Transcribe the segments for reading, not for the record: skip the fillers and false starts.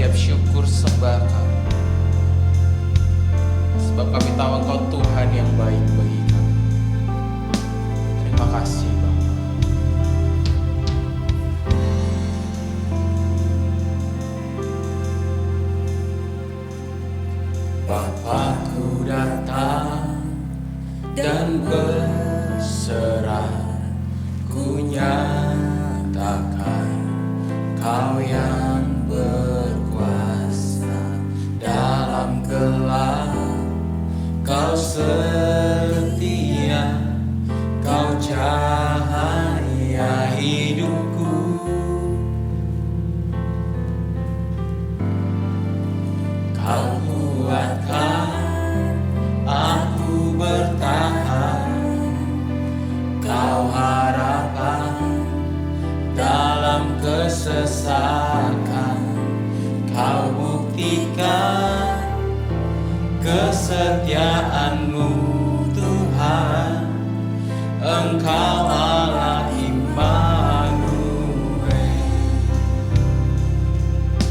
setiap syukur sembah kami. Sebab kami tahu Engkau Tuhan yang baik bagi kami. Terima kasih Bapakku datang dan berserah, ku nyatakan Kau yang berkuasa dalam gelap. Kau setia, Kau cahaya hidupku. Kau kuatkan aku bertahan, Kau harapan dalam kesesakan. Kau buktikan kesetiaan-Mu Tuhan, Engkau Allah Immanuel.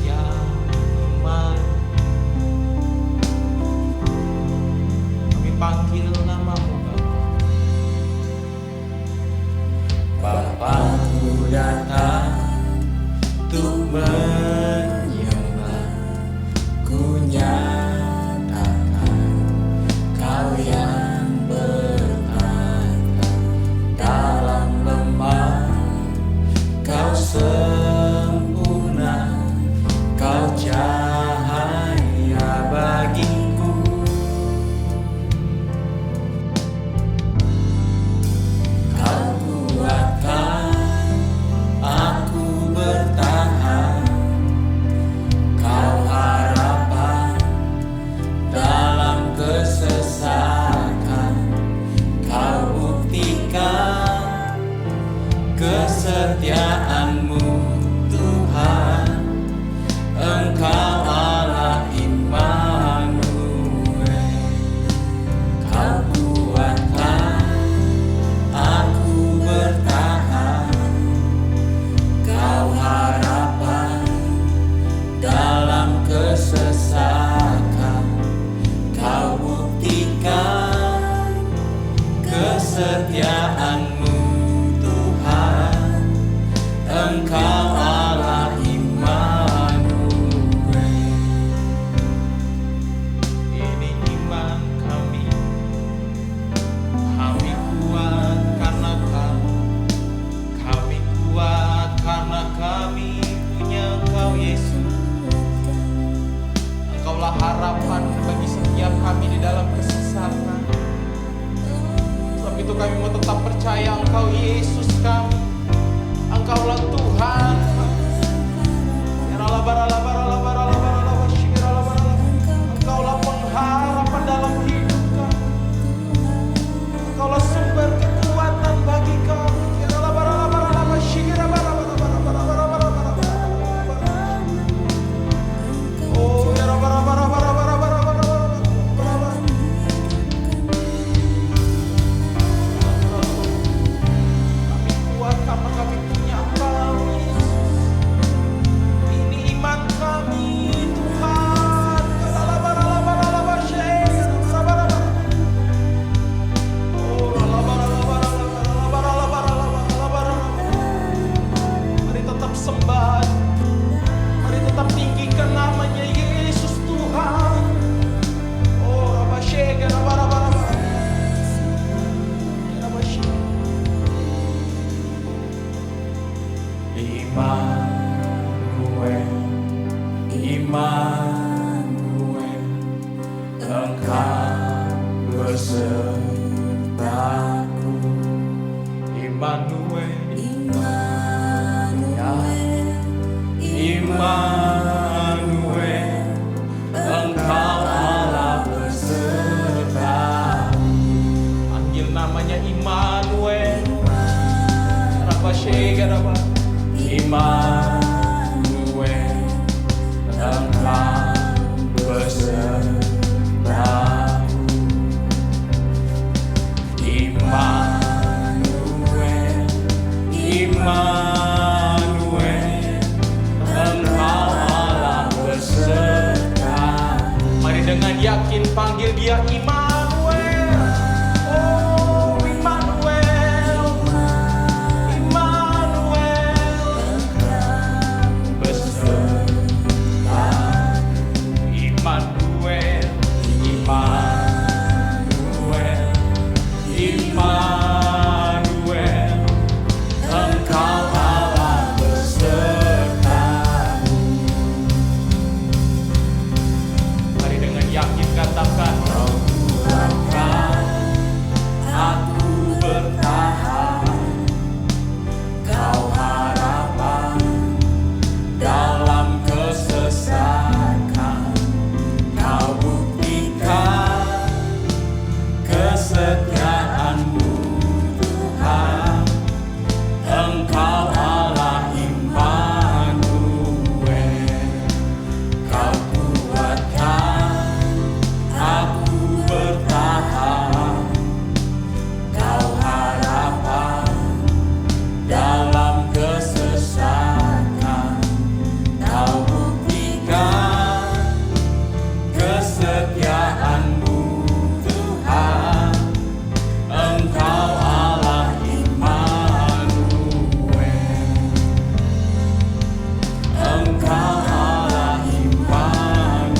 Ya Immanuel, kami panggil nama-Mu Bapa. Bapakku datang untuk menyembah, ku nyatakan Kau yang bertata dalam lemah. Kau sempurna, Kau cahaya bagiku. Kau kuatkan aku bertahan, Kau harapan dalam kesesakan. Kau buktikan kesetiaan-Mu Tuhan, Engkau Allah Immanuel. Kau kuatkan aku bertahan, Kau harapan dalam kesesakan. Kau buktikan kesetiaan-Mu Tuhan, Engkau Allah Immanuel. Ini iman kami, kami kuat karena kami kuat karena kami punya Engkau Yesus. Engkaulah harapan bagi setiap kami di dalam kesesakan. Sebab itu kami mau tetap percaya Engkau Yesus kami, Engkaulah Tuhan. Engkaulah pengharapan dalam hidup kami, Engkaulah sumber kekuatan bagi kami. Kami kuat karena kami punya Engkau Yesus. Ini iman kami Tuhan. Mari tetap sembah, mari tetap tinggikan namanya Yesus Tuhan. Oh, Rabashega, Immanuel, Immanuel, Engkau besertaku. Immanuel, Immanuel, Engkau Allah besertaku. Panggil namanya Immanuel. Immanuel, Engkau besertaku. Immanuel, Immanuel, Engkau Ya Immanuel, oh Immanuel, Immanuel, beserta Immanuel, Immanuel, Immanuel, Engkau Allah besertamu. Mari dengan yakin katakan, Roh kuatkan aku bertahan, Kau harapan dalam kesesakan, Kau buktikan kesetiaan-Mu Tuhan, Engkau Allah Immanuel. Kau kuatkan aku bertahan, Kau harapan dalam kesesakan, Kau buktikan kesetiaan-Mu Tuhan, Engkau Allah Immanuel. Engkau Allah Immanuel.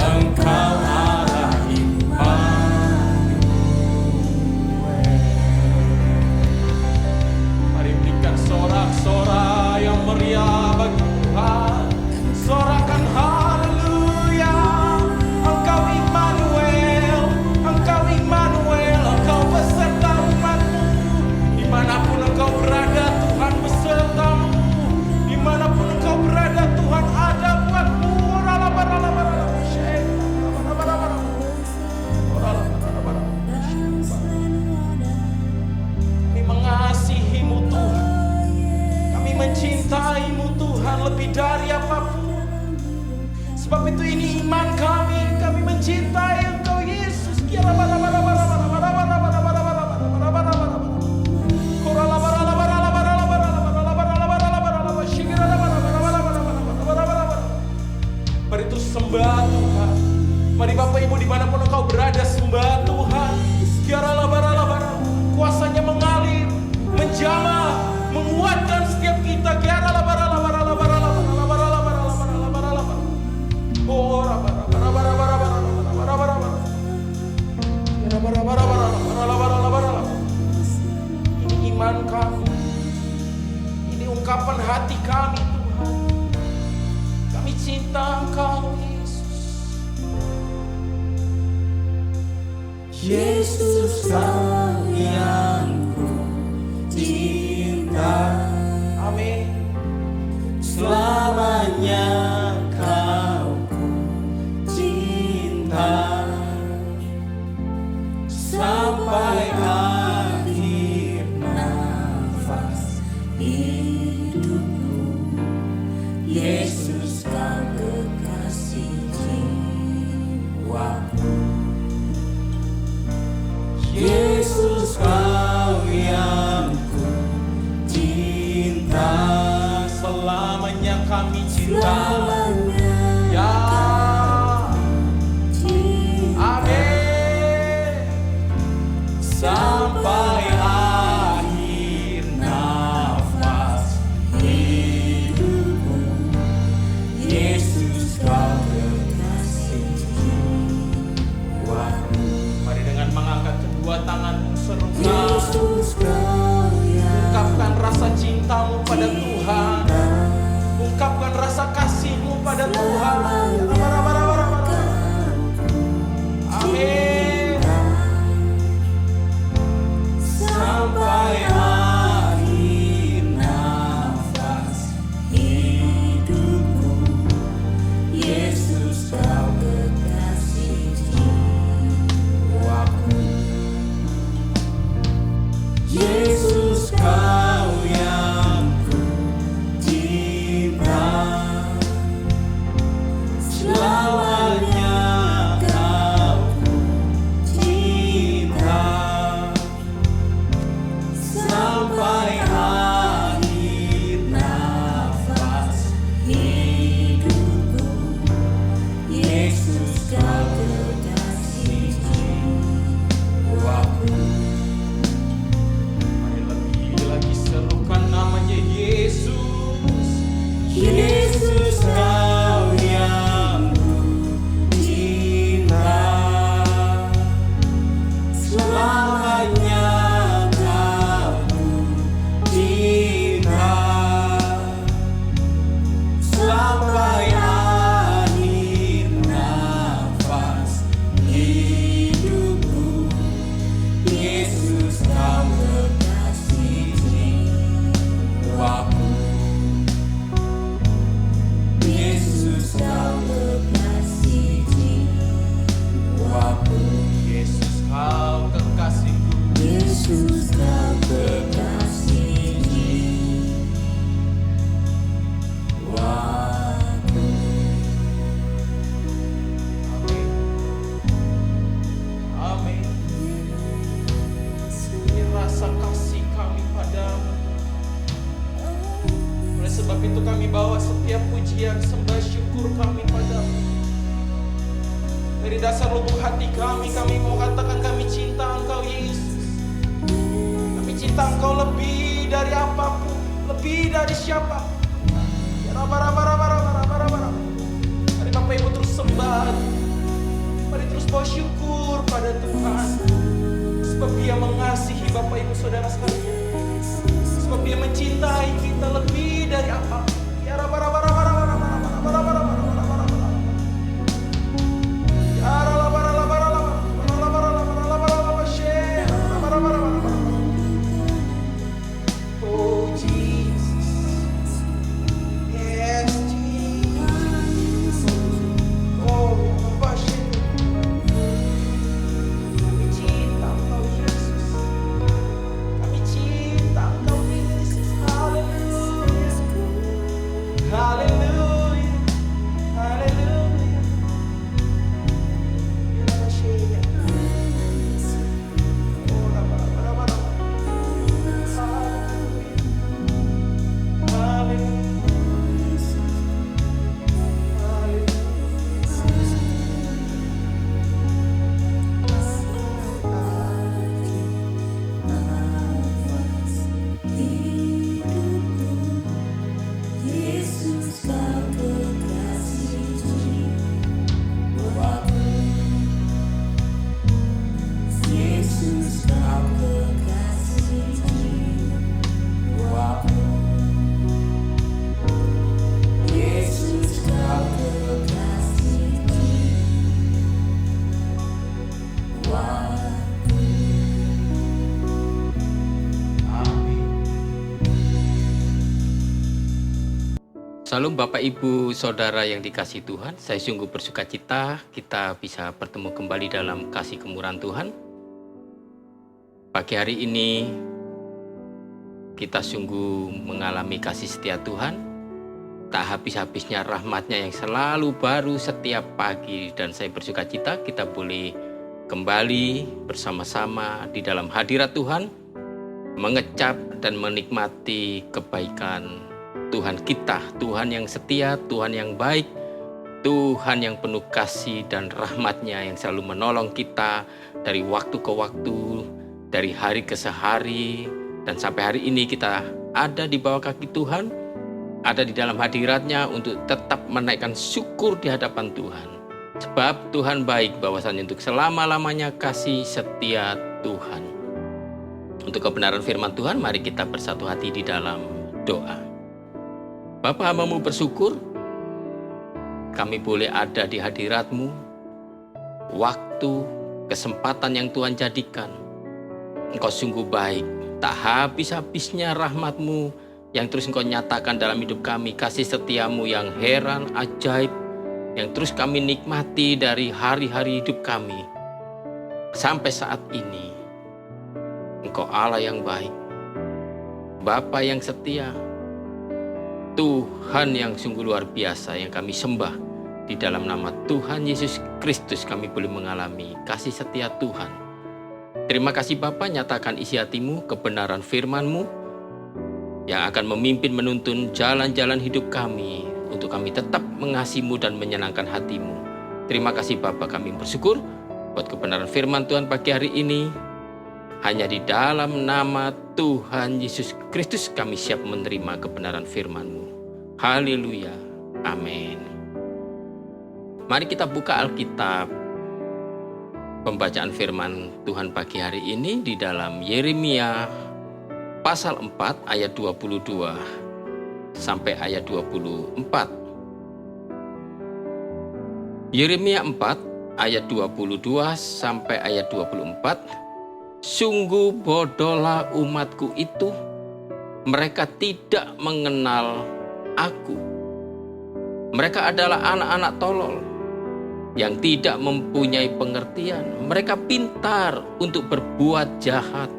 Engkau Allah Immanuel. Mari berikan sorak-sorai yang meriah bagi Tuhan. Sorakan haleluya. Engkau Immanuel, Engkau Immanuel, Engkau beserta umat-Mu. Dimanapun Engkau berada, Tuhan besertamu. Dimanapun Engkau berada, Tuhan ada buat-Mu. Kami mengasihi-Mu Tuhan, kami mencintai-Mu Tuhan lebih dari apapun. Sebab itu ini iman kami mencintai Engkau Yesus. Mari terus sembah Tuhan. Mari Bapak Ibu dimanapun Engkau berada, sembah Tuhan. Kuasanya mengalir, menjamah, menguatkan setiap kita. Ini iman kami, ini ungkapan hati kami Tuhan. Kami cinta Engkau Yesus. Yesus Kau yang ku cinta, Amin. selamanya Kau ku cinta, sampai akhir nafas hidupku. Yesus Kau kekasih jiwaku. Yesus Kau yang ku cinta, Selamanya kami cinta. selamanya Ya. cinta, Amin. sampai akhir nafas hidupku. Yesus Kau kekasih jiwaku. Mari dengan mengangkat kedua tanganmu serukan. Yesus Kau yang Ungkapkan rasa cintamu pada Tuhan. Ungkapkan rasa kasihmu untuk kami bawa setiap pujian, sembah, syukur kami padamu. Dari dasar lubuk hati kami mau katakan kami cinta Engkau Yesus. Kami cinta Engkau lebih dari apapun, lebih dari siapa. Ya Mari Bapak Ibu terus sembah, mari terus bawa syukur pada Tuhan. Sebab Dia mengasihi Bapak Ibu Saudara sekalian. Sebab Dia mencintai kita lebih dari apapun. Ya Oh Jesus, yes Jesus. Oh Bapak kami cinta Engkau Yesus. Kami cinta Engkau Yesus. Haleluya. Haleluya. Haleluya. Ya Masya. Oh Haleluya. Yesus kau kekasih jiwaku. Yesus kau kekasih jiwaku. Yesus kau kekasih jiwaku. Amin. Salam Bapak Ibu Saudara yang dikasihi Tuhan, saya sungguh bersuka cita kita bisa bertemu kembali dalam kasih kemurahan Tuhan. Pagi hari ini kita sungguh mengalami kasih setia Tuhan, tak habis-habisnya rahmat-Nya yang selalu baru setiap pagi, dan saya bersuka cita kita boleh kembali bersama-sama di dalam hadirat Tuhan, mengecap dan menikmati kebaikan Tuhan kita, Tuhan yang setia, Tuhan yang baik, Tuhan yang penuh kasih dan rahmat-Nya yang selalu menolong kita dari waktu ke waktu, dari hari ke sehari, dan sampai hari ini kita ada di bawah kaki Tuhan, ada di dalam hadirat-Nya untuk tetap menaikkan syukur di hadapan Tuhan. Sebab Tuhan baik, bahwasanya untuk selama-lamanya kasih setia Tuhan. Untuk kebenaran firman Tuhan, mari kita bersatu hati di dalam doa. Bapa, hamba-Mu bersyukur kami boleh ada di hadirat-Mu. Waktu, kesempatan yang Tuhan jadikan, Engkau sungguh baik. Tak habis-habisnya rahmat-Mu yang terus Engkau nyatakan dalam hidup kami. Kasih setia-Mu yang heran, ajaib, yang terus kami nikmati dari hari-hari hidup kami. Sampai saat ini, Engkau Allah yang baik, Bapa yang setia, Tuhan yang sungguh luar biasa yang kami sembah. Di dalam nama Tuhan Yesus Kristus kami boleh mengalami kasih setia Tuhan. Terima kasih Bapa, nyatakan isi hati-Mu, kebenaran firman-Mu yang akan memimpin menuntun jalan-jalan hidup kami, untuk kami tetap mengasihi-Mu dan menyenangkan hati-Mu. Terima kasih Bapa, kami bersyukur buat kebenaran firman Tuhan pagi hari ini. Hanya di dalam nama Tuhan Yesus Kristus kami siap menerima kebenaran firman-Mu. Haleluya. Amin. Mari kita buka Alkitab. Pembacaan firman Tuhan pagi hari ini di dalam Yeremia pasal 4 ayat 22 sampai ayat 24. Yeremia 4 ayat 22 sampai ayat 24. Sungguh bodohlah umatku itu, mereka tidak mengenal aku. Mereka adalah anak-anak tolol yang tidak mempunyai pengertian. Mereka pintar untuk berbuat jahat,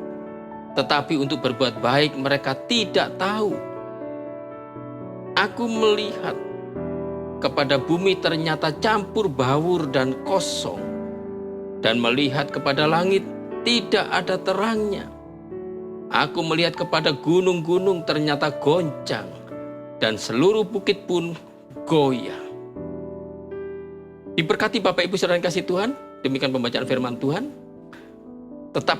tetapi untuk berbuat baik mereka tidak tahu. Aku melihat kepada bumi ternyata campur baur dan kosong, dan melihat kepada langit tidak ada terangnya. Aku melihat kepada gunung-gunung ternyata goncang, dan seluruh bukit pun goyah. Diberkati Bapak Ibu Saudara yang kasih Tuhan, demikian pembacaan firman Tuhan. Tetap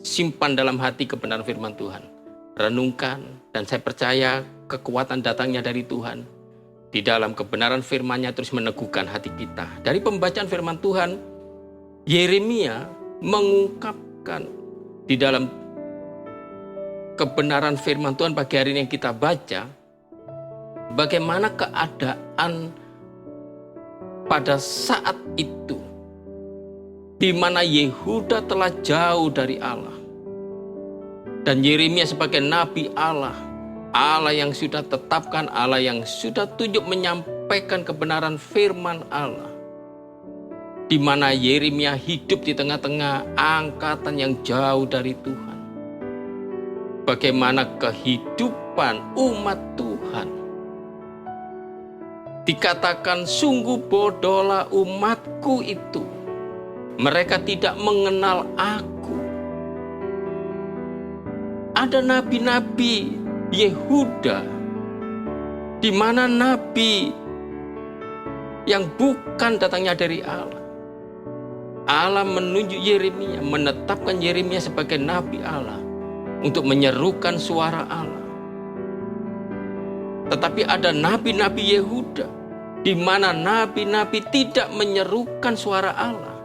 simpan dalam hati kebenaran firman Tuhan. Renungkan, dan saya percaya kekuatan datangnya dari Tuhan. Di dalam kebenaran firman-Nya terus meneguhkan hati kita. Dari pembacaan firman Tuhan, Yeremia mengungkapkan di dalam kebenaran firman Tuhan pagi hari ini yang kita baca, bagaimana keadaan pada saat itu, di mana Yehuda telah jauh dari Allah. Dan Yeremia sebagai nabi Allah, Allah yang sudah tetapkan, Allah yang sudah tunjuk menyampaikan kebenaran firman Allah. Di mana Yeremia hidup di tengah-tengah angkatan yang jauh dari Tuhan. Bagaimana kehidupan umat Tuhan. Dikatakan sungguh bodohlah umatku itu. Mereka tidak mengenal aku. Ada nabi-nabi Yehuda, di mana nabi yang bukan datangnya dari Allah. Allah menunjuk Yeremia, menetapkan Yeremia sebagai nabi Allah untuk menyerukan suara Allah. Tetapi ada nabi-nabi Yehuda, di mana nabi-nabi tidak menyerukan suara Allah,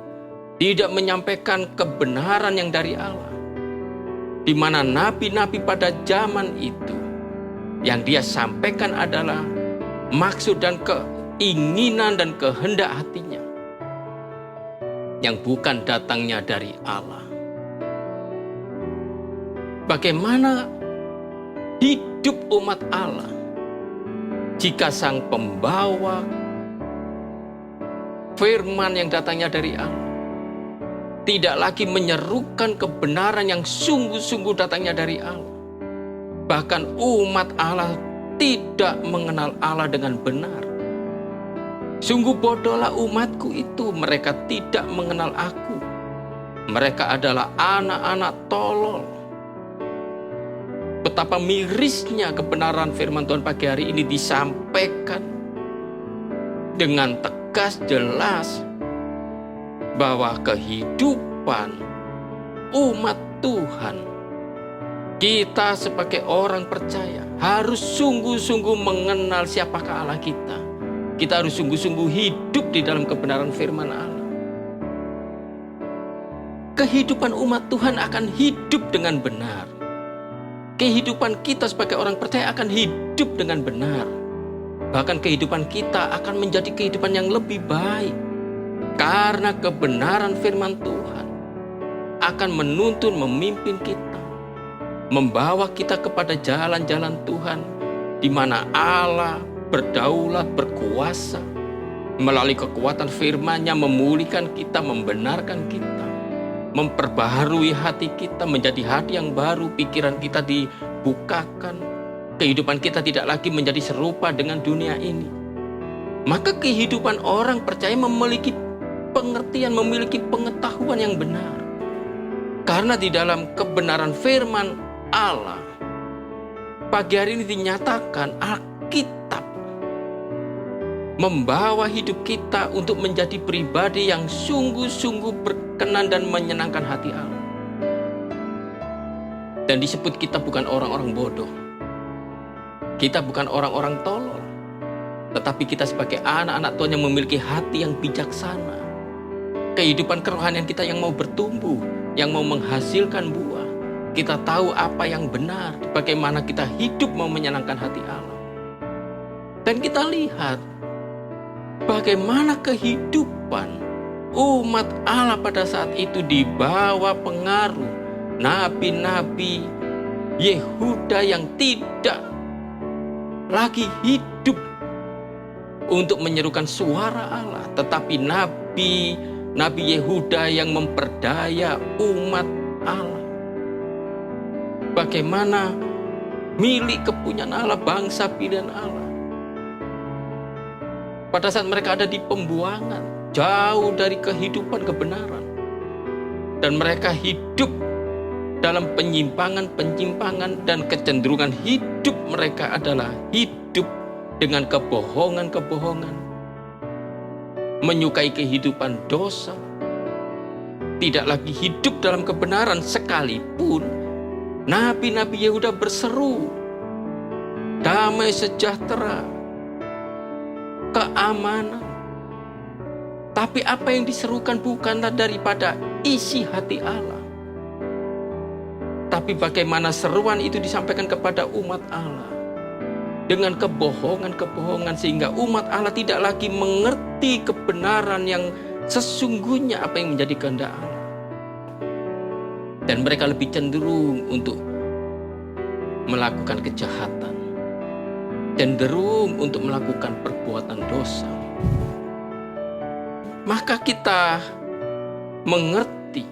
tidak menyampaikan kebenaran yang dari Allah. Di mana nabi-nabi pada zaman itu yang dia sampaikan adalah maksud dan keinginan dan kehendak hatinya yang bukan datangnya dari Allah. Bagaimana hidup umat Allah jika sang pembawa firman yang datangnya dari Allah tidak lagi menyerukan kebenaran yang sungguh-sungguh datangnya dari Allah. Bahkan umat Allah tidak mengenal Allah dengan benar. Sungguh bodohlah umatku itu, mereka tidak mengenal aku. Mereka adalah anak-anak tolol. Betapa mirisnya kebenaran firman Tuhan pagi hari ini disampaikan dengan tegas, jelas, bahwa kehidupan umat Tuhan, kita sebagai orang percaya harus sungguh-sungguh mengenal siapakah Allah kita. Kita harus sungguh-sungguh hidup di dalam kebenaran firman Allah. Kehidupan umat Tuhan akan hidup dengan benar. Kehidupan kita sebagai orang percaya akan hidup dengan benar. Bahkan kehidupan kita akan menjadi kehidupan yang lebih baik. Karena kebenaran firman Tuhan akan menuntun, memimpin kita, membawa kita kepada jalan-jalan Tuhan, di mana Allah berdaulat, berkuasa, melalui kekuatan firman-Nya memulihkan kita, membenarkan kita, memperbaharui hati kita, menjadi hati yang baru, pikiran kita dibukakan, kehidupan kita tidak lagi menjadi serupa dengan dunia ini. Maka kehidupan orang percaya memiliki pengertian, memiliki pengetahuan yang benar. Karena di dalam kebenaran firman Allah, pagi hari ini dinyatakan Alkitab membawa hidup kita untuk menjadi pribadi yang sungguh-sungguh berkenan dan menyenangkan hati Allah. Dan disebut kita bukan orang-orang bodoh. Kita bukan orang-orang tolol. Tetapi kita sebagai anak-anak Tuhan yang memiliki hati yang bijaksana. Kehidupan kerohanian kita yang mau bertumbuh, yang mau menghasilkan buah. Kita tahu apa yang benar, bagaimana kita hidup mau menyenangkan hati Allah. Dan kita lihat bagaimana kehidupan umat Allah pada saat itu di bawah pengaruh nabi-nabi Yehuda yang tidak lagi hidup untuk menyerukan suara Allah, tetapi nabi Yehuda yang memperdaya umat Allah. Bagaimana milik kepunyaan Allah, bangsa pilihan Allah. Pada saat mereka ada di pembuangan, jauh dari kehidupan kebenaran. Dan mereka hidup dalam penyimpangan dan kecenderungan hidup mereka adalah hidup dengan kebohongan-kebohongan, menyukai kehidupan dosa, tidak lagi hidup dalam kebenaran, sekalipun nabi-nabi Yehuda berseru damai sejahtera, keamanan. Tapi apa yang diserukan bukanlah daripada isi hati Allah, tapi bagaimana seruan itu disampaikan kepada umat Allah dengan kebohongan-kebohongan, sehingga umat Allah tidak lagi mengerti kebenaran yang sesungguhnya apa yang menjadi kehendak Allah. Dan mereka lebih cenderung untuk melakukan kejahatan, cenderung untuk melakukan perbuatan dosa. Maka kita mengerti.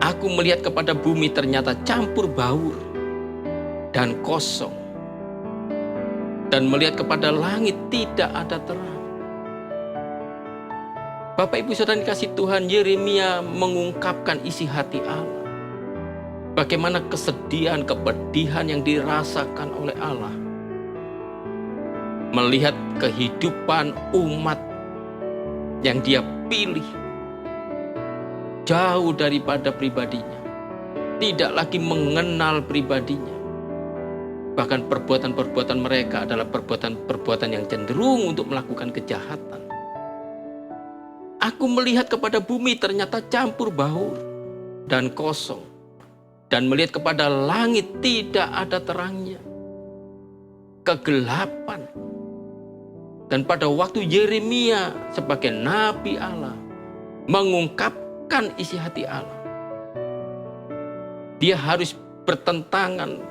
Aku melihat kepada bumi ternyata campur baur dan kosong, dan melihat kepada langit tidak ada terang. Bapak Ibu Saudara dikasih Tuhan, Yeremia mengungkapkan isi hati Allah. Bagaimana kesedihan, kepedihan yang dirasakan oleh Allah melihat kehidupan umat yang dia pilih jauh daripada pribadinya, tidak lagi mengenal pribadinya. Bahkan perbuatan-perbuatan mereka adalah perbuatan-perbuatan yang cenderung untuk melakukan kejahatan. Aku melihat kepada bumi ternyata campur baur dan kosong, dan melihat kepada langit tidak ada terangnya, kegelapan. Dan pada waktu Yeremia sebagai nabi Allah mengungkapkan isi hati Allah, dia harus bertentangan,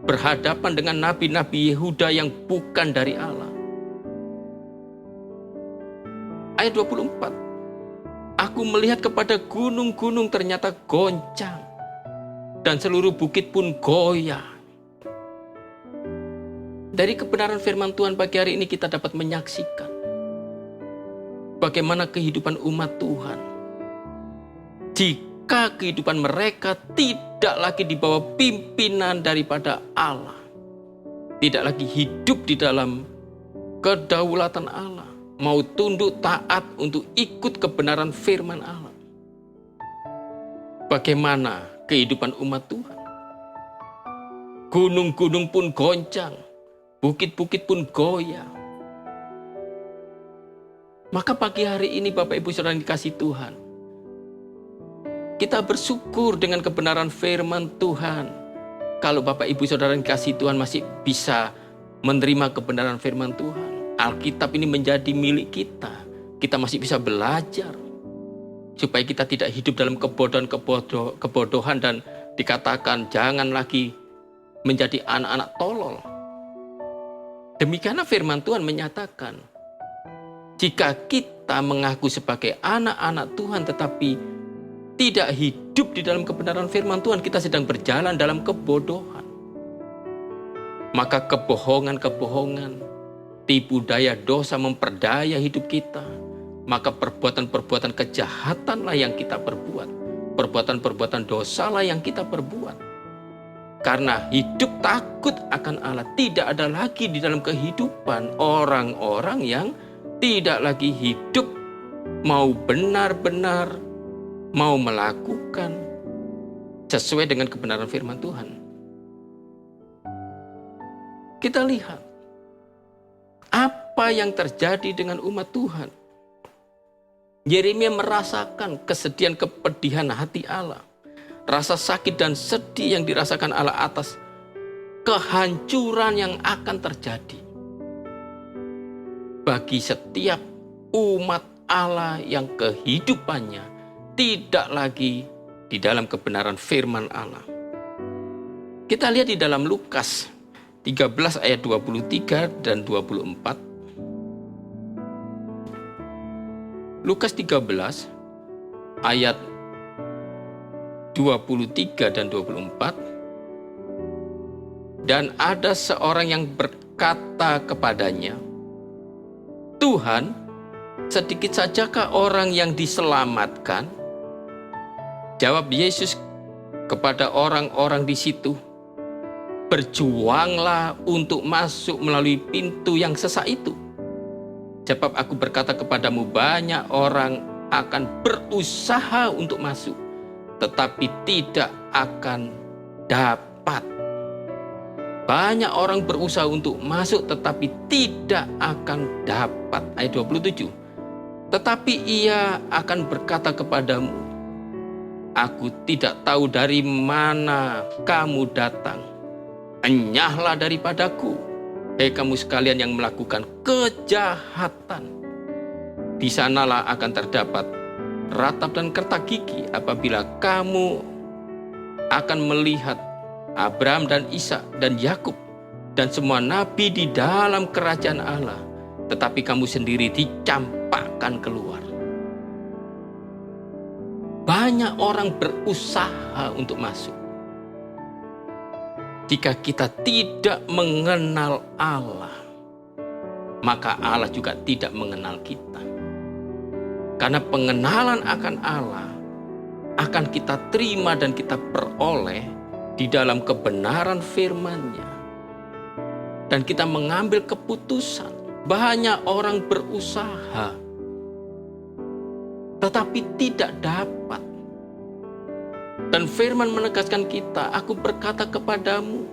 berhadapan dengan nabi-nabi Yehuda yang bukan dari Allah. Ayat 24, aku melihat kepada gunung-gunung ternyata goncang, dan seluruh bukit pun goyah. Dari kebenaran firman Tuhan pagi hari ini kita dapat menyaksikan bagaimana kehidupan umat Tuhan, jika kehidupan mereka tidak lagi di bawah pimpinan daripada Allah, tidak lagi hidup di dalam kedaulatan Allah, mau tunduk taat untuk ikut kebenaran firman Allah. Bagaimana kehidupan umat Tuhan? Gunung-gunung pun goncang, bukit-bukit pun goyah. Maka pagi hari ini Bapak Ibu Saudara yang dikasih Tuhan, kita bersyukur dengan kebenaran firman Tuhan. Kalau Bapak Ibu Saudara yang dikasih Tuhan masih bisa menerima kebenaran firman Tuhan, Alkitab ini menjadi milik kita. Kita masih bisa belajar supaya kita tidak hidup dalam kebodohan dan dikatakan jangan lagi menjadi anak-anak tolol. Demikianlah firman Tuhan menyatakan, jika kita mengaku sebagai anak-anak Tuhan tetapi tidak hidup di dalam kebenaran firman Tuhan, kita sedang berjalan dalam kebodohan. Maka kebohongan-kebohongan, tipu daya dosa memperdaya hidup kita. Maka perbuatan-perbuatan kejahatanlah yang kita perbuat. Perbuatan-perbuatan dosalah yang kita perbuat. Karena hidup takut akan Allah tidak ada lagi di dalam kehidupan orang-orang yang tidak lagi hidup mau benar-benar mau melakukan sesuai dengan kebenaran firman Tuhan. Kita lihat apa yang terjadi dengan umat Tuhan. Yeremia merasakan kesedihan, kepedihan hati Allah. Rasa sakit dan sedih yang dirasakan Allah atas kehancuran yang akan terjadi bagi setiap umat Allah yang kehidupannya tidak lagi di dalam kebenaran firman Allah. Kita lihat di dalam Lukas 13 ayat 23 dan 24. Lukas 13 ayat 23 dan 24. Dan ada seorang yang berkata kepadanya, Tuhan, sedikit sajakah orang yang diselamatkan? Jawab Yesus kepada orang-orang di situ, berjuanglah untuk masuk melalui pintu yang sesak itu. Sebab aku berkata kepadamu, banyak orang akan berusaha untuk masuk, tetapi tidak akan dapat. Banyak orang berusaha untuk masuk, tetapi tidak akan dapat. Ayat 27. Tetapi ia akan berkata kepadamu, aku tidak tahu dari mana kamu datang. Enyahlah daripadaku, hei kamu sekalian yang melakukan kejahatan. Di sanalah akan terdapat ratap dan kertak gigi apabila kamu akan melihat Abraham dan Ishak dan Yakub dan semua nabi di dalam kerajaan Allah, tetapi kamu sendiri dicampakkan keluar. Banyak orang berusaha untuk masuk. Jika kita tidak mengenal Allah, maka Allah juga tidak mengenal kita. Karena pengenalan akan Allah akan kita terima dan kita peroleh di dalam kebenaran firman-Nya. Dan kita mengambil keputusan. Banyak orang berusaha, tetapi tidak dapat. Dan firman menegaskan kita, aku berkata kepadamu,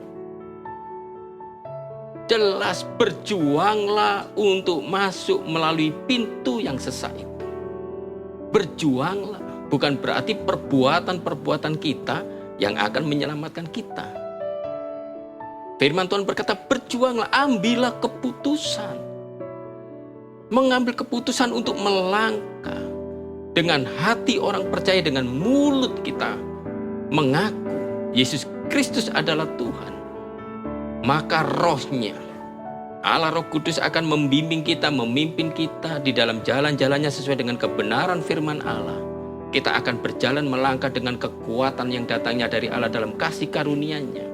jelas berjuanglah untuk masuk melalui pintu yang sesak itu. Berjuanglah, bukan berarti perbuatan-perbuatan kita yang akan menyelamatkan kita. Firman Tuhan berkata, berjuanglah, ambillah keputusan. Mengambil keputusan untuk melangkah. Dengan hati orang percaya, dengan mulut kita mengaku Yesus Kristus adalah Tuhan, maka rohnya, Allah Roh Kudus akan membimbing kita, memimpin kita di dalam jalan-jalannya sesuai dengan kebenaran firman Allah. Kita akan berjalan melangkah dengan kekuatan yang datangnya dari Allah dalam kasih karunia-Nya,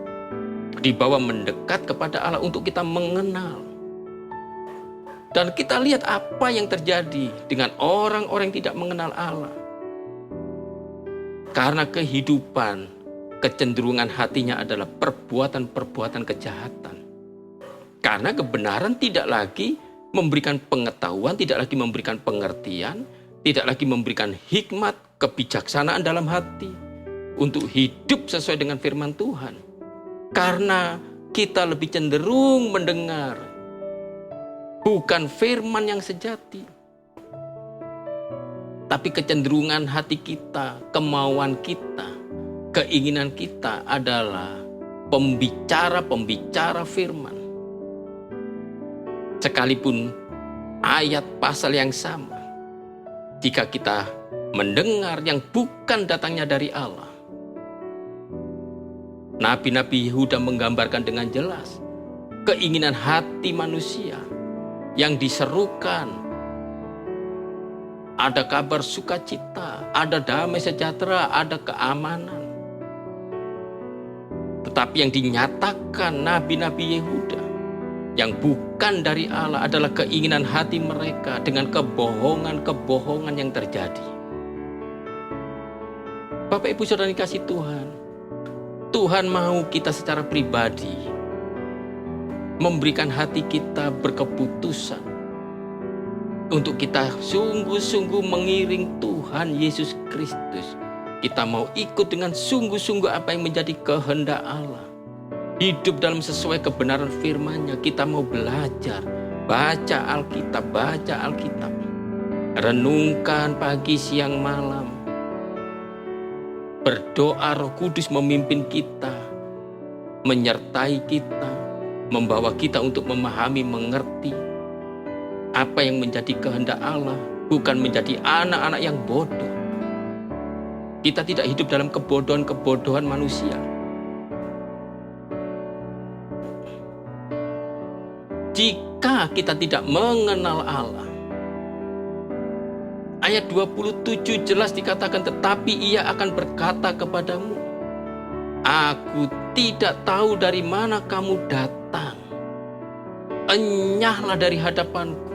dibawa mendekat kepada Allah untuk kita mengenal. Dan kita lihat apa yang terjadi dengan orang-orang yang tidak mengenal Allah. Karena kehidupan, kecenderungan hatinya adalah perbuatan-perbuatan kejahatan. Karena kebenaran tidak lagi memberikan pengetahuan, tidak lagi memberikan pengertian, tidak lagi memberikan hikmat, kebijaksanaan dalam hati untuk hidup sesuai dengan firman Tuhan. Karena kita lebih cenderung mendengar bukan firman yang sejati, tapi kecenderungan hati kita, kemauan kita, keinginan kita adalah pembicara-pembicara firman. Sekalipun ayat pasal yang sama, jika kita mendengar yang bukan datangnya dari Allah. Nabi-nabi Yehuda menggambarkan dengan jelas keinginan hati manusia yang diserukan. Ada kabar sukacita, ada damai sejahtera, ada keamanan. Tetapi yang dinyatakan nabi-nabi Yehuda yang bukan dari Allah adalah keinginan hati mereka dengan kebohongan-kebohongan yang terjadi. Bapak Ibu Saudara dikasih Tuhan, Tuhan mau kita secara pribadi memberikan hati kita berkeputusan untuk kita sungguh-sungguh mengiring Tuhan Yesus Kristus. Kita mau ikut dengan sungguh-sungguh apa yang menjadi kehendak Allah. Hidup dalam sesuai kebenaran firman-Nya. Kita mau belajar, baca Alkitab. Renungkan pagi, siang, malam. Berdoa, Roh Kudus memimpin kita, menyertai kita, membawa kita untuk memahami, mengerti apa yang menjadi kehendak Allah, bukan menjadi anak-anak yang bodoh. Kita tidak hidup dalam kebodohan-kebodohan manusia. Jika kita tidak mengenal Allah, ayat 27 jelas dikatakan, tetapi ia akan berkata kepadamu, aku tidak tahu dari mana kamu datang. Enyahlah dari hadapanku.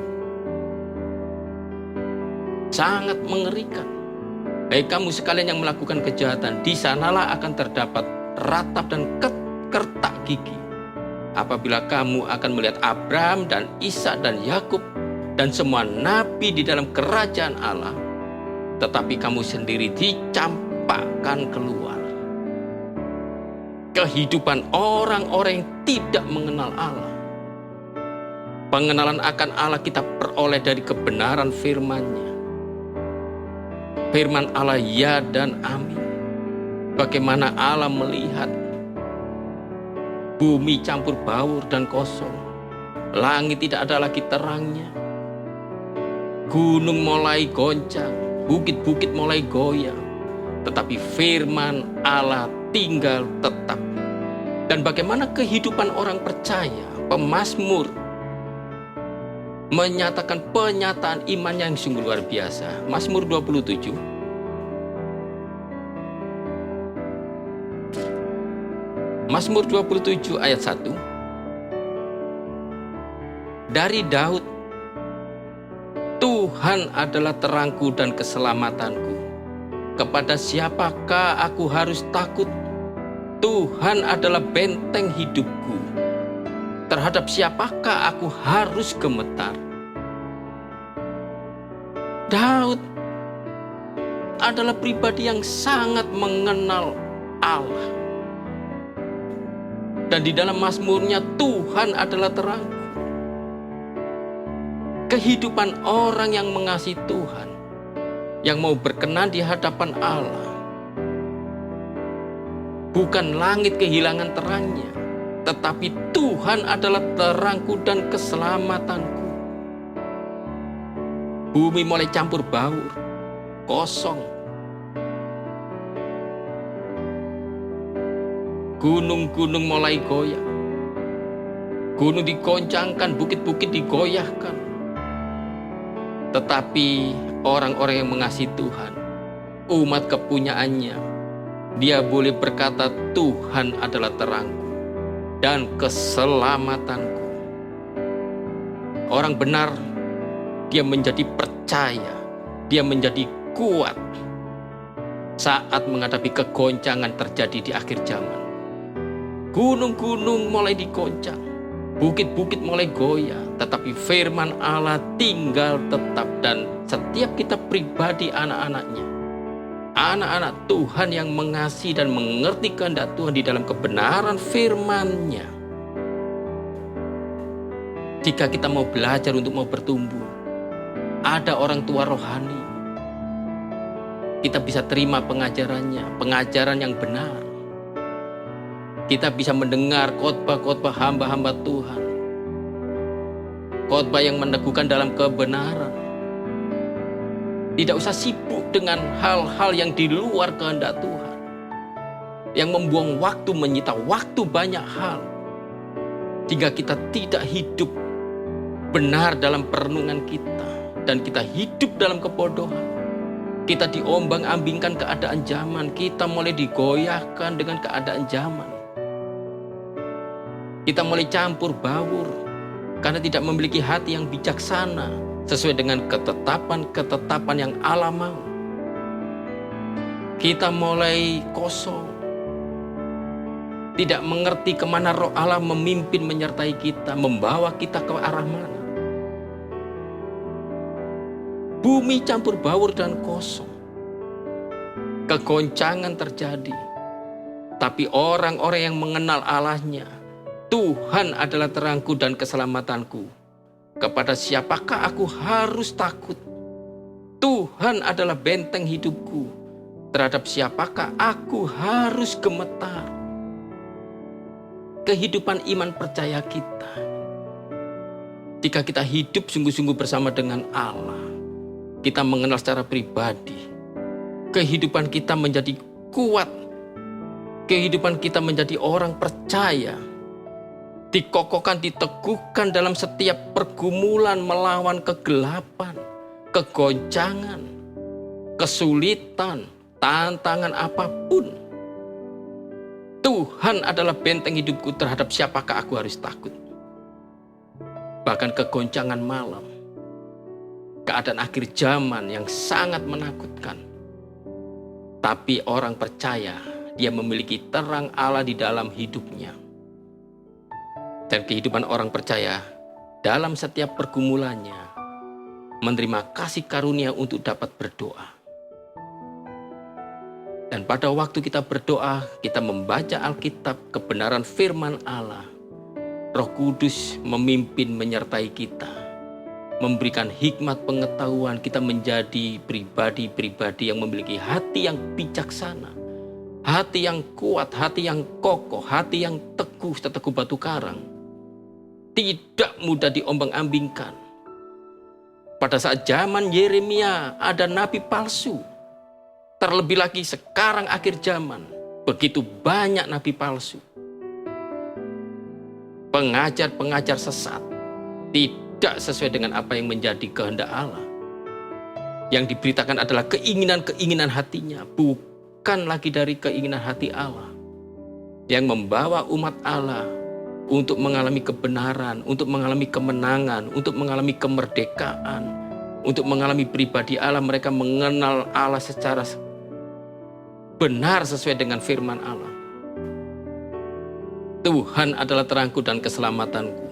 Sangat mengerikan. Baik kamu sekalian yang melakukan kejahatan, di sanalah akan terdapat ratap dan kertak gigi apabila kamu akan melihat Abraham dan Ishak dan Yakub dan semua nabi di dalam kerajaan Allah, tetapi kamu sendiri dicampakkan keluar. Kehidupan orang-orang yang tidak mengenal Allah. Pengenalan akan Allah kita peroleh dari kebenaran firman-Nya. Firman Allah ya dan amin. Bagaimana Allah melihat bumi campur baur dan kosong. Langit tidak ada lagi terangnya. Gunung mulai goncang, bukit-bukit mulai goyang. Tetapi firman Allah tinggal tetap. Dan bagaimana kehidupan orang percaya, pemazmur menyatakan penyataan imannya yang sungguh luar biasa. Mazmur 27. Mazmur 27 ayat 1. Dari Daud, Tuhan adalah terangku dan keselamatanku. Kepada siapakah aku harus takut? Tuhan adalah benteng hidupku. Terhadap siapakah aku harus gemetar? Daud adalah pribadi yang sangat mengenal Allah. Dan di dalam mazmurnya, Tuhan adalah terangku. Kehidupan orang yang mengasihi Tuhan, yang mau berkenan di hadapan Allah, bukan langit kehilangan terangnya, tetapi Tuhan adalah terangku dan keselamatanku. Bumi mulai campur baur, kosong. Gunung-gunung mulai goyah. Gunung digoncangkan, bukit-bukit digoyahkan. Tetapi orang-orang yang mengasihi Tuhan, umat kepunyaannya, dia boleh berkata, Tuhan adalah terangku dan keselamatanku. Orang benar, dia menjadi percaya, dia menjadi kuat saat menghadapi kegoncangan terjadi di akhir zaman. Gunung-gunung mulai digoncang, bukit-bukit mulai goyah, tetapi firman Allah tinggal tetap. Dan setiap kita pribadi anak-anaknya, anak-anak Tuhan yang mengasihi dan mengerti kehendak Tuhan di dalam kebenaran firman-Nya. Jika kita mau belajar untuk mau bertumbuh, ada orang tua rohani, kita bisa terima pengajarannya, pengajaran yang benar. Kita bisa mendengar khotbah-khotbah hamba-hamba Tuhan, khotbah yang meneguhkan dalam kebenaran. Tidak usah sibuk dengan hal-hal yang di luar kehendak Tuhan, yang membuang waktu, menyita waktu banyak hal, jika kita tidak hidup benar dalam perenungan kita, dan kita hidup dalam kebodohan. Kita diombang-ambingkan keadaan zaman, kita mulai digoyahkan dengan keadaan zaman. Kita mulai campur baur karena tidak memiliki hati yang bijaksana sesuai dengan ketetapan-ketetapan yang Allah mau. Kita mulai kosong, tidak mengerti kemana Roh Allah memimpin menyertai kita, membawa kita ke arah mana. Bumi campur baur dan kosong, kegoncangan terjadi. Tapi orang-orang yang mengenal Allahnya, Tuhan adalah terangku dan keselamatanku. Kepada siapakah aku harus takut? Tuhan adalah benteng hidupku. Terhadap siapakah aku harus gemetar? Kehidupan iman percaya kita, jika kita hidup sungguh-sungguh bersama dengan Allah, kita mengenal secara pribadi, kehidupan kita menjadi kuat, kehidupan kita menjadi orang percaya, dikokohkan, diteguhkan dalam setiap pergumulan melawan kegelapan, kegoncangan, kesulitan, tantangan apapun. Tuhan adalah benteng hidupku, terhadap siapakah aku harus takut. Bahkan kegoncangan malam, keadaan akhir zaman yang sangat menakutkan, tapi orang percaya dia memiliki terang Allah di dalam hidupnya. Dan kehidupan orang percaya dalam setiap pergumulannya menerima kasih karunia untuk dapat berdoa. Dan pada waktu kita berdoa, kita membaca Alkitab, kebenaran firman Allah, Roh Kudus memimpin menyertai kita, memberikan hikmat pengetahuan, kita menjadi pribadi-pribadi yang memiliki hati yang bijaksana, hati yang kuat, hati yang kokoh, hati yang teguh seteguh batu karang, tidak mudah diombang-ambingkan. Pada saat zaman Yeremia ada nabi palsu, terlebih lagi sekarang akhir zaman, begitu banyak nabi palsu. Pengajar-pengajar sesat tidak sesuai dengan apa yang menjadi kehendak Allah. Yang diberitakan adalah keinginan-keinginan hatinya, bukan lagi dari keinginan hati Allah. Yang membawa umat Allah untuk mengalami kebenaran, untuk mengalami kemenangan, untuk mengalami kemerdekaan, untuk mengalami pribadi Allah. Mereka mengenal Allah secara benar sesuai dengan firman Allah. Tuhan adalah terangku dan keselamatanku.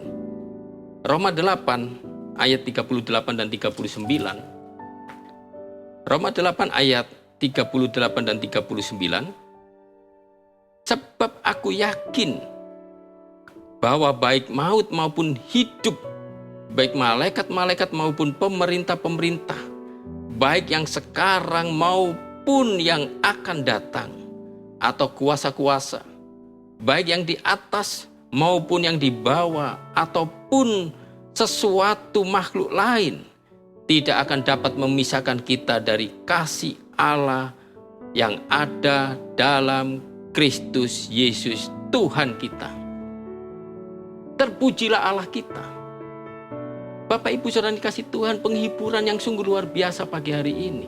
Roma 8 ayat 38 dan 39. Roma 8 ayat 38 dan 39. Sebab aku yakin bahwa baik maut maupun hidup, baik malaikat-malaikat maupun pemerintah-pemerintah, baik yang sekarang maupun yang akan datang, atau kuasa-kuasa, baik yang di atas maupun yang di bawah, ataupun sesuatu makhluk lain, tidak akan dapat memisahkan kita dari kasih Allah yang ada dalam Kristus Yesus Tuhan kita. Terpujilah Allah kita. Bapak Ibu Saudara dikasih Tuhan, penghiburan yang sungguh luar biasa pagi hari ini,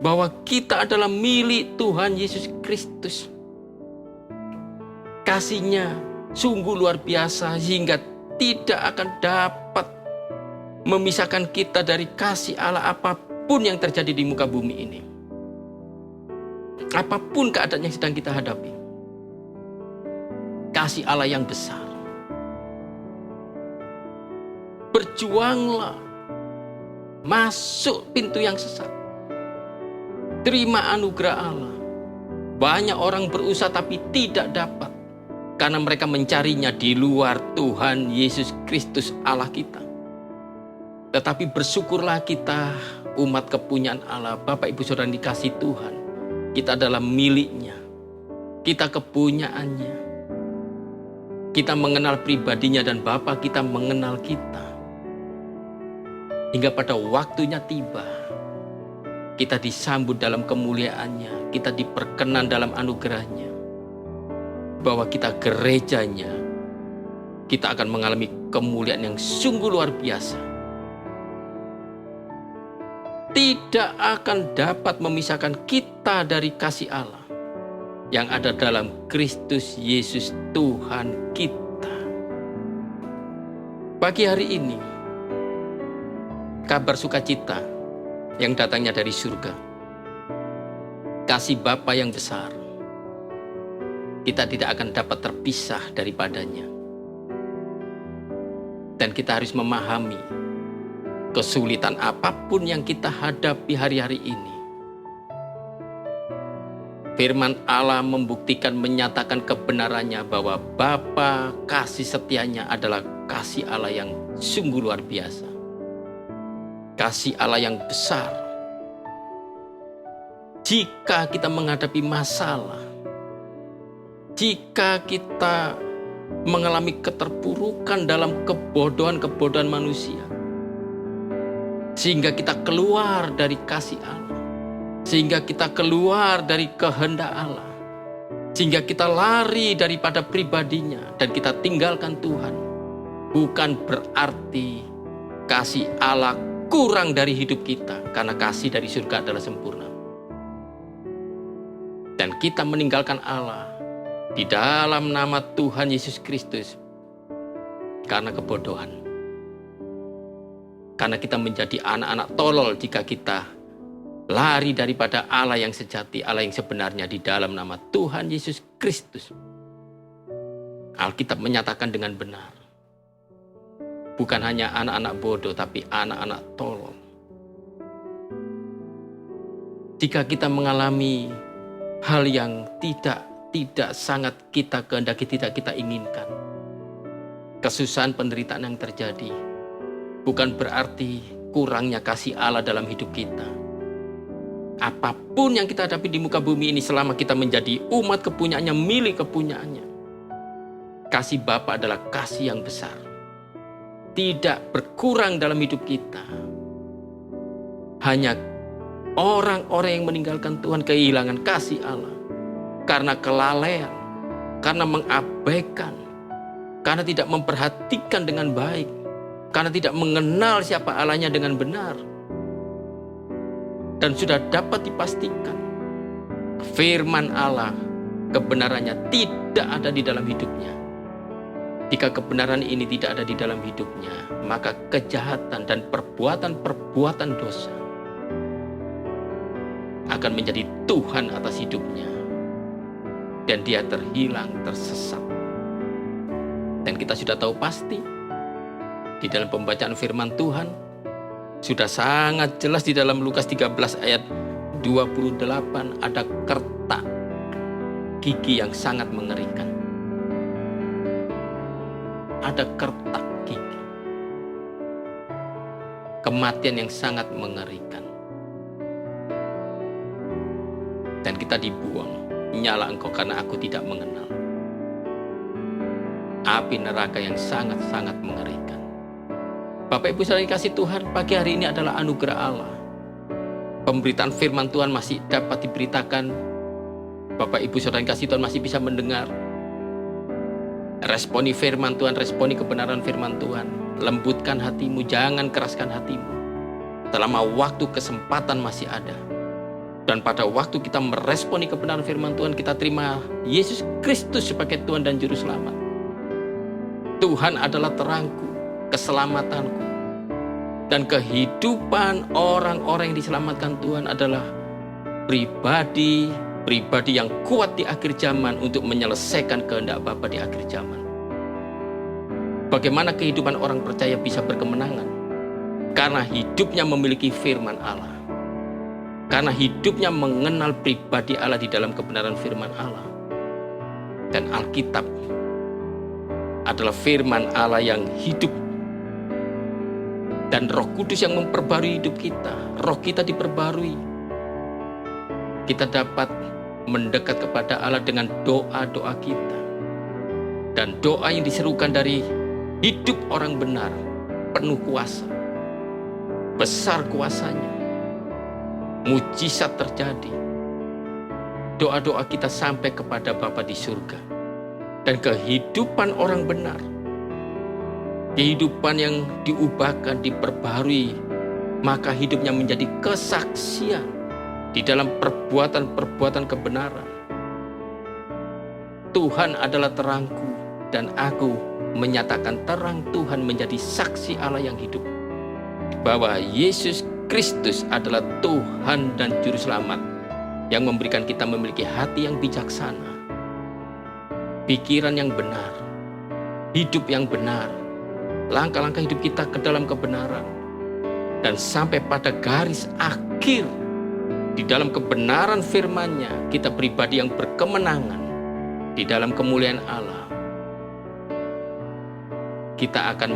bahwa kita adalah milik Tuhan Yesus Kristus. Kasih-Nya sungguh luar biasa sehingga tidak akan dapat memisahkan kita dari kasih Allah apapun yang terjadi di muka bumi ini. Apapun keadaan yang sedang kita hadapi. Kasih Allah yang besar. Berjuanglah. Masuk pintu yang sesat. Terima anugerah Allah. Banyak orang berusaha tapi tidak dapat, karena mereka mencarinya di luar Tuhan Yesus Kristus Allah kita. Tetapi bersyukurlah kita, umat kepunyaan Allah, Bapak Ibu Saudara dikasih Tuhan. Kita adalah miliknya. Kita kepunyaannya. Kita mengenal pribadinya dan Bapa kita mengenal kita. Hingga pada waktunya tiba, kita disambut dalam kemuliaannya, kita diperkenan dalam anugerahnya, bahwa kita gerejanya, kita akan mengalami kemuliaan yang sungguh luar biasa. Tidak akan dapat memisahkan kita dari kasih Allah yang ada dalam Kristus Yesus Tuhan kita. Pagi hari ini, kabar sukacita yang datangnya dari surga, kasih Bapa yang besar, kita tidak akan dapat terpisah daripadanya. Dan kita harus memahami kesulitan apapun yang kita hadapi hari-hari ini. Firman Allah membuktikan, menyatakan kebenarannya bahwa Bapa kasih setianya adalah kasih Allah yang sungguh luar biasa. Kasih Allah yang besar. Jika kita menghadapi masalah, jika kita mengalami keterpurukan dalam kebodohan-kebodohan manusia, sehingga kita keluar dari kasih Allah, sehingga kita keluar dari kehendak Allah, sehingga kita lari daripada pribadinya dan kita tinggalkan Tuhan, bukan berarti kasih Allah kurang dari hidup kita, karena kasih dari surga adalah sempurna. Dan kita meninggalkan Allah di dalam nama Tuhan Yesus Kristus karena kebodohan. Karena kita menjadi anak-anak tolol jika kita lari daripada Allah yang sejati, Allah yang sebenarnya di dalam nama Tuhan Yesus Kristus. Alkitab menyatakan dengan benar, bukan hanya anak-anak bodoh, tapi anak-anak tolol. Jika kita mengalami hal yang tidak sangat kita kehendaki, tidak kita inginkan, kesusahan, penderitaan yang terjadi, bukan berarti kurangnya kasih Allah dalam hidup kita. Apapun yang kita hadapi di muka bumi ini, selama kita menjadi umat kepunyaannya, milik kepunyaannya, kasih Bapa adalah kasih yang besar, tidak berkurang dalam hidup kita. Hanya orang-orang yang meninggalkan Tuhan kehilangan kasih Allah karena kelalaian, karena mengabaikan, karena tidak memperhatikan dengan baik, karena tidak mengenal siapa Allahnya dengan benar. Dan sudah dapat dipastikan, firman Allah, kebenarannya tidak ada di dalam hidupnya. Jika kebenaran ini tidak ada di dalam hidupnya, maka kejahatan dan perbuatan-perbuatan dosa akan menjadi Tuhan atas hidupnya. Dan dia terhilang, tersesat. Dan kita sudah tahu pasti, di dalam pembacaan firman Tuhan, sudah sangat jelas di dalam Lukas 13 ayat 28, ada kertak gigi yang sangat mengerikan. Ada kertak gigi. Kematian yang sangat mengerikan. Dan kita dibuang. Nyala engkau karena aku tidak mengenal. Api neraka yang sangat-sangat mengerikan. Bapak Ibu saudara dikasih Tuhan, pagi hari ini adalah anugerah Allah. Pemberitaan firman Tuhan masih dapat diberitakan. Bapak Ibu saudara dikasih Tuhan masih bisa mendengar. Responi firman Tuhan, responi kebenaran firman Tuhan. Lembutkan hatimu, jangan keraskan hatimu. Selama waktu kesempatan masih ada. Dan pada waktu kita meresponi kebenaran firman Tuhan, kita terima Yesus Kristus sebagai Tuhan dan Juru Selamat. Tuhan adalah terangku, keselamatanku. Dan kehidupan orang-orang yang diselamatkan Tuhan adalah pribadi yang kuat di akhir zaman untuk menyelesaikan kehendak Bapa di akhir zaman. Bagaimana kehidupan orang percaya bisa berkemenangan? Karena hidupnya memiliki firman Allah. Karena hidupnya mengenal pribadi Allah di dalam kebenaran firman Allah. Dan Alkitab adalah firman Allah yang hidup. Dan Roh Kudus yang memperbarui hidup kita. Roh kita diperbarui. Kita dapat mendekat kepada Allah dengan doa-doa kita. Dan doa yang diserukan dari hidup orang benar, penuh kuasa. Besar kuasanya. Mujizat terjadi. Doa-doa kita sampai kepada Bapa di surga. Dan kehidupan orang benar, kehidupan yang diubahkan, diperbarui, maka hidupnya menjadi kesaksian di dalam perbuatan-perbuatan kebenaran. Tuhan adalah terangku, dan aku menyatakan terang Tuhan menjadi saksi Allah yang hidup. Bahwa Yesus Kristus adalah Tuhan dan Juru Selamat yang memberikan kita memiliki hati yang bijaksana, pikiran yang benar, hidup yang benar, langkah-langkah hidup kita ke dalam kebenaran, dan sampai pada garis akhir di dalam kebenaran firman-Nya, kita pribadi yang berkemenangan di dalam kemuliaan Allah. Kita akan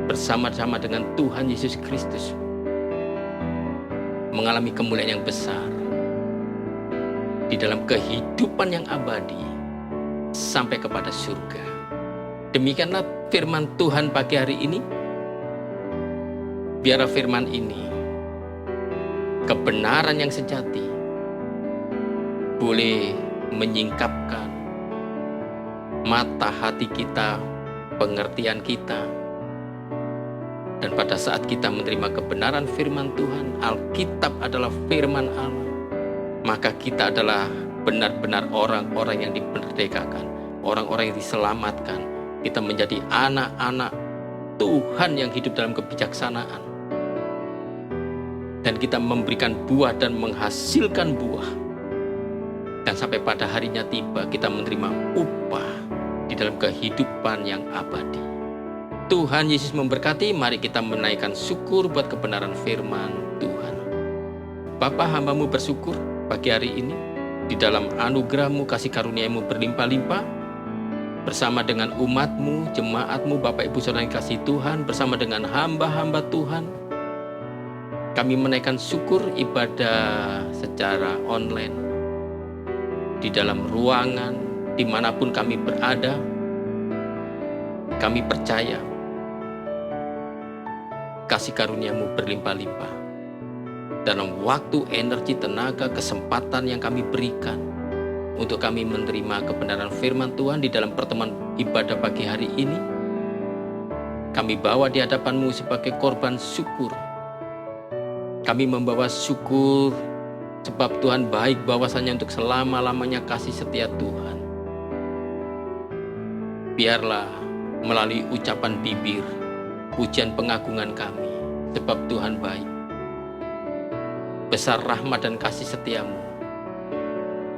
bersama-sama dengan Tuhan Yesus Kristus mengalami kemuliaan yang besar di dalam kehidupan yang abadi sampai kepada surga. Demikianlah firman Tuhan pagi hari ini. Biarlah firman ini, kebenaran yang sejati, boleh menyingkapkan mata hati kita, pengertian kita. Dan pada saat kita menerima kebenaran firman Tuhan, Alkitab adalah firman Allah, maka kita adalah benar-benar orang-orang yang dimerdekakan, orang-orang yang diselamatkan. Kita menjadi anak-anak Tuhan yang hidup dalam kebijaksanaan. dan kita memberikan buah dan menghasilkan buah. Dan sampai pada harinya tiba, kita menerima upah di dalam kehidupan yang abadi. Tuhan Yesus memberkati. Mari kita menaikkan syukur buat kebenaran firman Tuhan. Bapa, hamba-Mu bersyukur pagi hari ini di dalam anugerah-Mu, kasih karunia-Mu berlimpah-limpah bersama dengan umat-Mu, jemaat-Mu, Bapak Ibu Saudara yang kasih Tuhan, bersama dengan hamba-hamba Tuhan. Kami menaikkan syukur ibadah secara online di dalam ruangan dimanapun kami berada. Kami percaya kasih karunia-Mu berlimpah-limpah dalam waktu, energi, tenaga, kesempatan yang kami berikan untuk kami menerima kebenaran firman Tuhan di dalam pertemuan ibadah pagi hari ini. Kami bawa di hadapan-Mu sebagai korban syukur. Kami membawa syukur sebab Tuhan baik, bahwasanya untuk selama-lamanya kasih setia Tuhan. Biarlah melalui ucapan bibir, pujian pengagungan kami, sebab Tuhan baik. Besar rahmat dan kasih setia-Mu.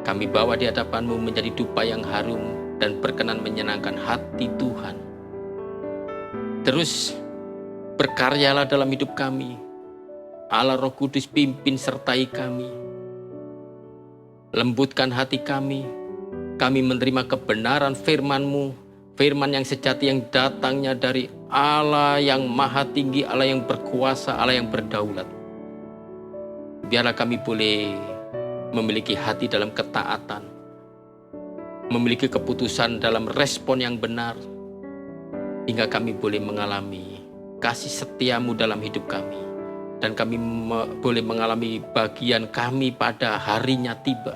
Kami bawa di hadapan-Mu menjadi dupa yang harum dan berkenan menyenangkan hati Tuhan. Terus berkaryalah dalam hidup kami. Allah Roh Kudus pimpin sertai kami. Lembutkan hati kami. Kami menerima kebenaran firman-Mu, firman yang sejati yang datangnya dari Allah yang maha tinggi, Allah yang berkuasa, Allah yang berdaulat. Biarlah kami boleh memiliki hati dalam ketaatan, memiliki keputusan dalam respon yang benar, hingga kami boleh mengalami kasih setia-Mu dalam hidup kami, dan kami boleh mengalami bagian kami pada harinya tiba,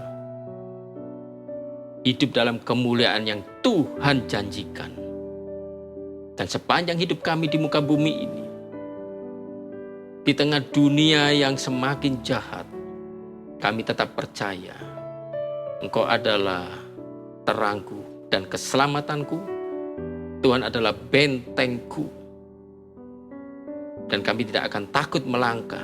hidup dalam kemuliaan yang Tuhan janjikan. Dan sepanjang hidup kami di muka bumi ini, di tengah dunia yang semakin jahat, kami tetap percaya Engkau adalah terangku dan keselamatanku. Tuhan adalah bentengku. Dan kami tidak akan takut melangkah.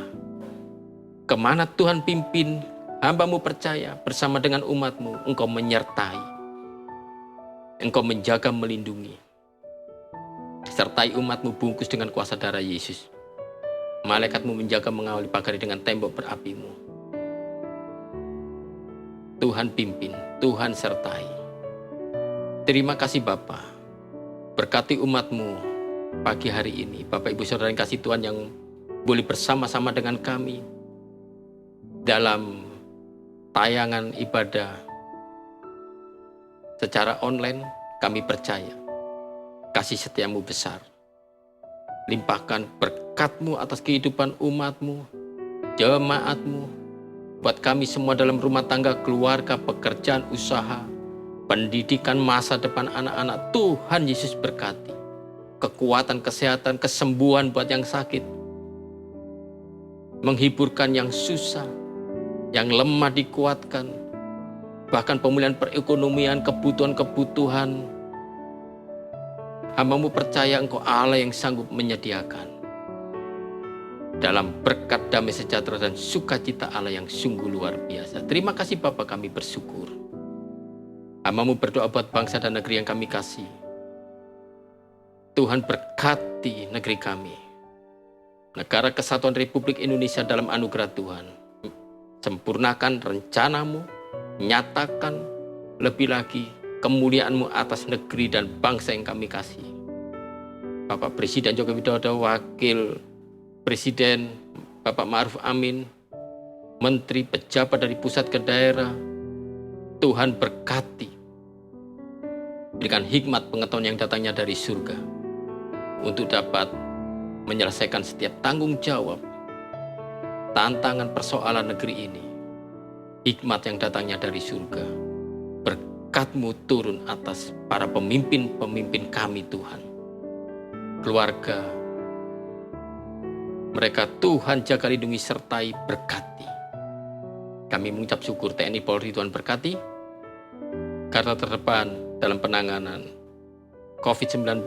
Kemana Tuhan pimpin, hamba-Mu percaya bersama dengan umat-Mu, Engkau menyertai. Engkau menjaga, melindungi. Sertai umat-Mu bungkus dengan kuasa darah Yesus. Malaikat-Mu menjaga, mengawali, pagari dengan tembok berapi-Mu. Tuhan pimpin, Tuhan sertai. Terima kasih Bapa. Berkati umat-Mu pagi hari ini. Bapak Ibu Saudara yang kasih Tuhan yang boleh bersama-sama dengan kami dalam tayangan ibadah secara online. Kami percaya kasih setia-Mu besar. Limpahkan berkat-Mu atas kehidupan umat-Mu, jemaat-Mu, buat kami semua dalam rumah tangga, keluarga, pekerjaan, usaha, pendidikan, masa depan anak-anak. Tuhan Yesus berkati. Kekuatan, kesehatan, kesembuhan buat yang sakit. Menghiburkan yang susah, yang lemah dikuatkan. Bahkan pemulihan perekonomian, kebutuhan-kebutuhan. Hamba-Mu percaya Engkau Allah yang sanggup menyediakan. Dalam berkat, damai sejahtera dan sukacita Allah yang sungguh luar biasa. Terima kasih Bapa, kami bersyukur. Hamba-Mu berdoa buat bangsa dan negeri yang kami kasih. Tuhan berkati negeri kami. Negara Kesatuan Republik Indonesia dalam anugerah Tuhan. Sempurnakan rencana-Mu, nyatakan lebih lagi kemuliaan-Mu atas negeri dan bangsa yang kami kasih. Bapak Presiden Joko Widodo, Wakil Presiden Bapak Ma'ruf Amin, Menteri, pejabat dari pusat ke daerah, Tuhan berkati. Berikan hikmat pengetahuan yang datangnya dari surga untuk dapat menyelesaikan setiap tanggung jawab, tantangan persoalan negeri ini. Hikmat yang datangnya dari surga. Berkat-Mu turun atas para pemimpin-pemimpin kami Tuhan. Keluarga mereka Tuhan jaga, lindungi, sertai, berkati. Kami mengucap syukur TNI Polri Tuhan berkati. Garda terdepan dalam penanganan COVID-19,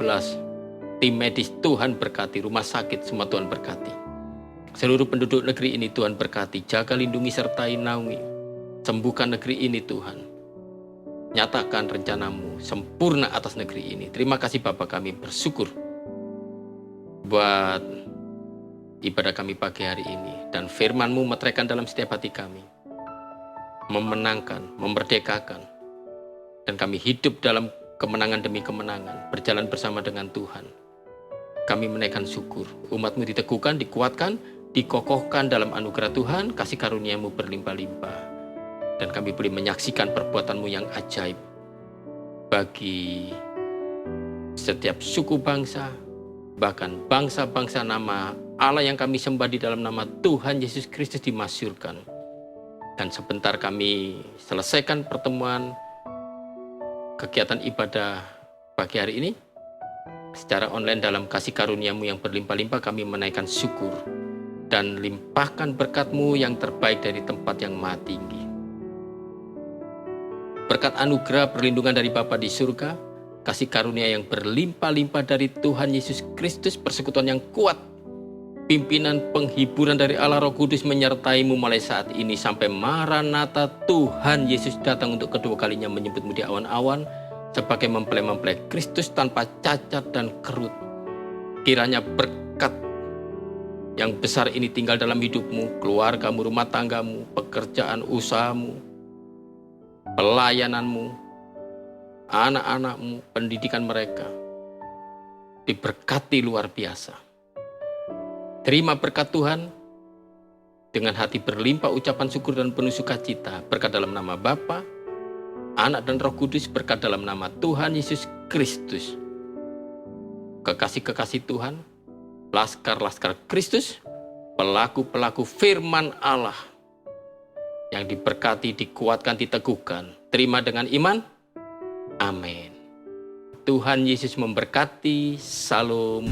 tim medis Tuhan berkati, rumah sakit semua Tuhan berkati. Seluruh penduduk negeri ini Tuhan berkati, jaga, lindungi, sertai, naungi. Sembuhkan negeri ini Tuhan. Nyatakan rencanamu sempurna atas negeri ini. Terima kasih Bapa, kami bersyukur buat ibadah kami pagi hari ini. Dan firman-Mu meteraikan dalam setiap hati kami. Memenangkan, memerdekakan. Dan kami hidup dalam kemenangan demi kemenangan. Berjalan bersama dengan Tuhan. Kami menaikkan syukur. Umat-Mu diteguhkan, dikuatkan, dikokohkan dalam anugerah Tuhan. Kasih karunia-Mu berlimpah-limpah. Dan kami boleh menyaksikan perbuatan-Mu yang ajaib bagi setiap suku bangsa, bahkan bangsa-bangsa. Nama Allah yang kami sembah di dalam nama Tuhan Yesus Kristus dimasyurkan. Dan sebentar kami selesaikan pertemuan kegiatan ibadah pagi hari ini secara online dalam kasih karunia-Mu yang berlimpah-limpah. Kami menaikkan syukur dan limpahkan berkat-Mu yang terbaik dari tempat yang maha tinggi. Berkat anugerah perlindungan dari Bapa di surga, kasih karunia yang berlimpah-limpah dari Tuhan Yesus Kristus, persekutuan yang kuat, pimpinan penghiburan dari Allah Roh Kudus menyertai-Mu mulai saat ini sampai Maranatha. Tuhan Yesus datang untuk kedua kalinya menyebut-Mu di awan-awan sebagai mempelai-mempelai Kristus tanpa cacat dan kerut. Kiranya berkat yang besar ini tinggal dalam hidup-Mu, keluarga-Mu, rumah tangga-Mu, pekerjaan usaha-Mu, pelayanan-Mu, anak-anak-Mu, pendidikan mereka diberkati luar biasa. Terima berkat Tuhan dengan hati berlimpah ucapan syukur dan penuh sukacita. Berkat dalam nama Bapa, Anak dan Roh Kudus, berkat dalam nama Tuhan Yesus Kristus. Kekasih-kekasih Tuhan, laskar-laskar Kristus, pelaku-pelaku firman Allah yang diberkati, dikuatkan, diteguhkan. Terima dengan iman. Amin. Tuhan Yesus memberkati. Salam.